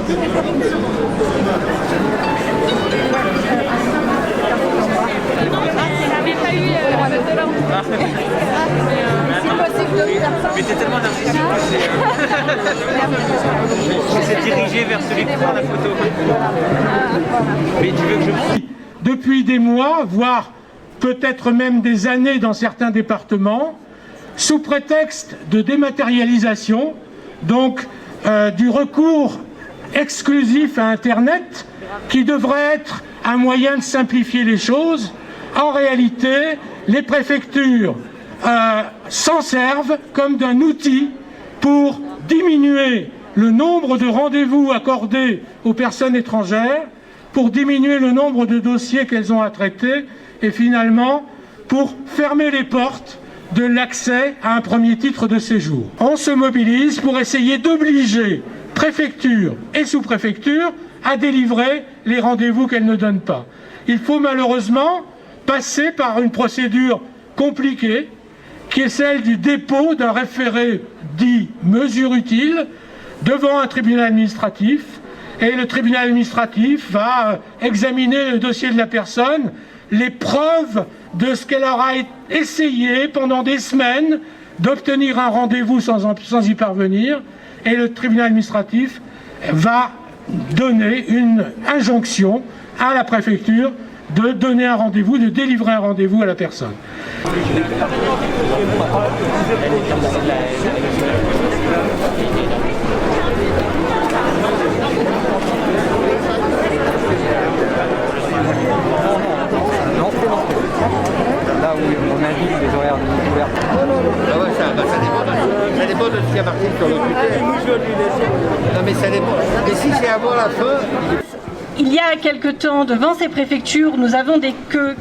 Mais t'es tellement narcissique. Je s'est dirigé vers celui qui prend la photo. Mais tu veux que je monte? Depuis des mois, voire peut-être même des années dans certains départements, sous prétexte de dématérialisation, donc du recours exclusif à Internet, qui devrait être un moyen de simplifier les choses, en réalité, les préfectures s'en servent comme d'un outil pour diminuer le nombre de rendez-vous accordés aux personnes étrangères, pour diminuer le nombre de dossiers qu'elles ont à traiter et finalement pour fermer les portes de l'accès à un premier titre de séjour. On se mobilise pour essayer d'obliger préfecture et sous-préfecture à délivrer les rendez-vous qu'elles ne donnent pas. Il faut malheureusement passer par une procédure compliquée qui est celle du dépôt d'un référé dit mesure utile devant un tribunal administratif, et le tribunal administratif va examiner le dossier de la personne, les preuves de ce qu'elle aura essayé pendant des semaines d'obtenir un rendez-vous sans y parvenir, et le tribunal administratif va donner une injonction à la préfecture de donner un rendez-vous, de délivrer un rendez-vous à la personne. Là où on indique les horaires de l'ouverture. Ah ouais, ça dépend de ce qui a marqué sur le critère. Non mais ça dépend. Mais si c'est avant la fin... Il y a quelque temps, devant ces préfectures, nous avons des queues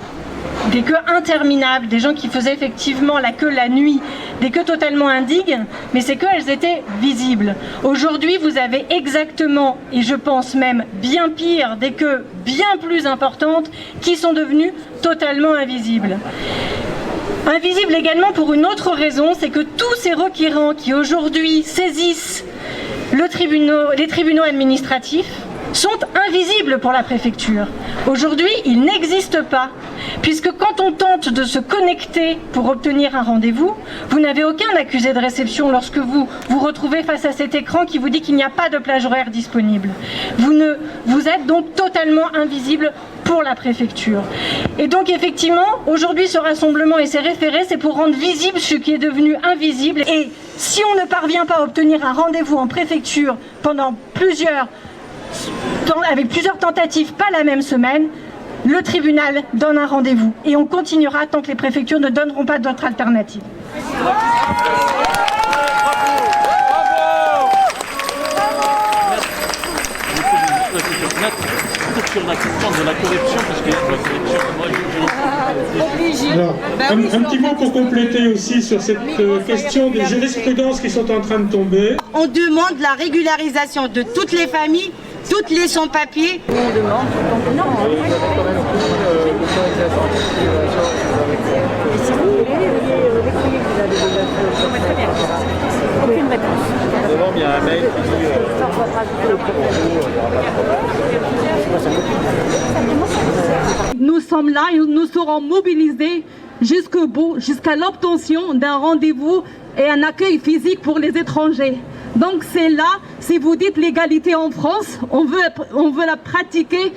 interminables, des gens qui faisaient effectivement la queue la nuit, des queues totalement indignes, mais ces queues, elles étaient visibles. Aujourd'hui, vous avez exactement, et je pense même bien pire, des queues bien plus importantes qui sont devenues totalement invisibles. Invisibles également pour une autre raison, c'est que tous ces requérants qui aujourd'hui saisissent les tribunaux administratifs sont invisibles pour la préfecture. Aujourd'hui, ils n'existent pas, puisque quand on tente de se connecter pour obtenir un rendez-vous, vous n'avez aucun accusé de réception lorsque vous vous retrouvez face à cet écran qui vous dit qu'il n'y a pas de plage horaire disponible. Vous êtes donc totalement invisible pour la préfecture. Et donc effectivement, aujourd'hui ce rassemblement et ces référés, c'est pour rendre visible ce qui est devenu invisible. Et si on ne parvient pas à obtenir un rendez-vous en préfecture avec plusieurs tentatives, pas la même semaine, le tribunal donne un rendez-vous. Et on continuera tant que les préfectures ne donneront pas d'autre alternative. Sur la question de la corruption, parce que la corruption, moi, Alors, un petit mot pour compléter aussi sur cette question des jurisprudences qui sont en train de tomber. On demande la régularisation de toutes les familles, toutes les sans-papiers. On demande Aucune réponse. Il y a un mail qui dit... Nous sommes là et nous serons mobilisés jusqu'au bout, jusqu'à l'obtention d'un rendez-vous et un accueil physique pour les étrangers. Donc c'est là, si vous dites l'égalité en France, on veut la pratiquer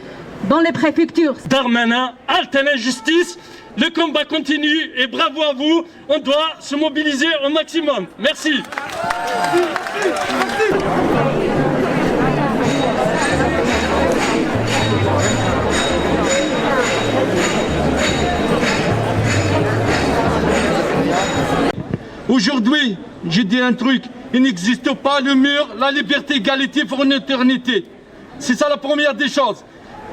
dans les préfectures. Darmanin, halte à l'injustice, le combat continue et bravo à vous, on doit se mobiliser au maximum. Merci. Aujourd'hui, j'ai dit un truc, il n'existe pas le mur, la liberté, égalité pour une éternité. C'est ça la première des choses.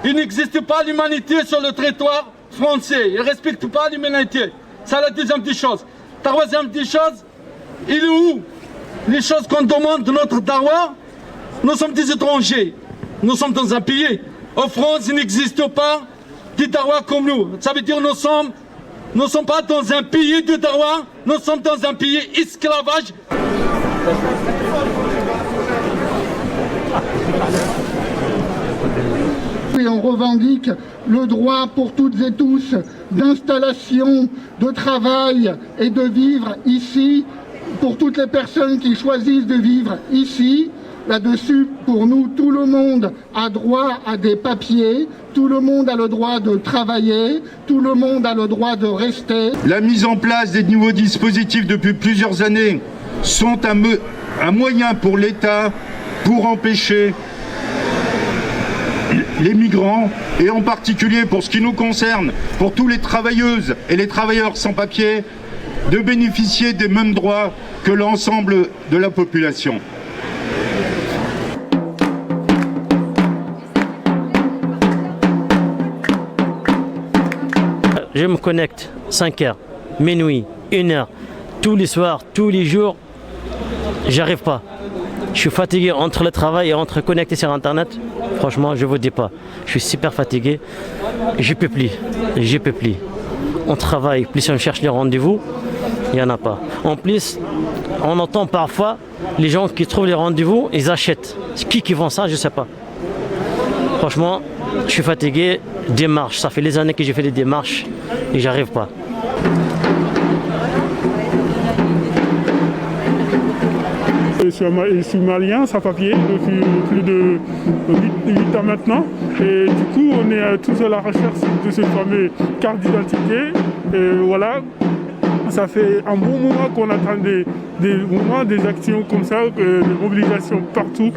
Il n'existe pas l'humanité sur le territoire français, il ne respecte pas l'humanité. C'est la deuxième des choses. Troisième des choses, il est où les choses qu'on demande de notre dawa? Nous sommes des étrangers, nous sommes dans un pays. En France, il n'existe pas des dawa comme nous. Ça veut dire nous ne sommes pas dans un pays de dawa, nous sommes dans un pays esclavage. Et on revendique le droit pour toutes et tous d'installation, de travail et de vivre ici, pour toutes les personnes qui choisissent de vivre ici. Là-dessus, pour nous, tout le monde a droit à des papiers, tout le monde a le droit de travailler, tout le monde a le droit de rester. La mise en place des nouveaux dispositifs depuis plusieurs années sont un moyen pour l'État pour empêcher les migrants, et en particulier pour ce qui nous concerne, pour tous les travailleuses et les travailleurs sans papier, de bénéficier des mêmes droits que l'ensemble de la population. Je me connecte 5 heures, minuit, 1 heure, tous les soirs, tous les jours, j'arrive pas. Je suis fatigué entre le travail et entre connecter sur Internet. Franchement, je vous dis pas. Je suis super fatigué. Je peux plus. On travaille, plus on cherche les rendez-vous, il n'y en a pas. En plus, on entend parfois les gens qui trouvent les rendez-vous, ils achètent. Qui vend ça, je sais pas. Franchement, je suis fatigué. Démarche, ça fait des années que j'ai fait des démarches et j'arrive pas. Je suis malien, sans papier, depuis plus de 8 ans maintenant. Et du coup, on est tous à la recherche de ce fameux carte d'identité. Et voilà, ça fait un bon moment qu'on attend des actions comme ça, des mobilisations partout.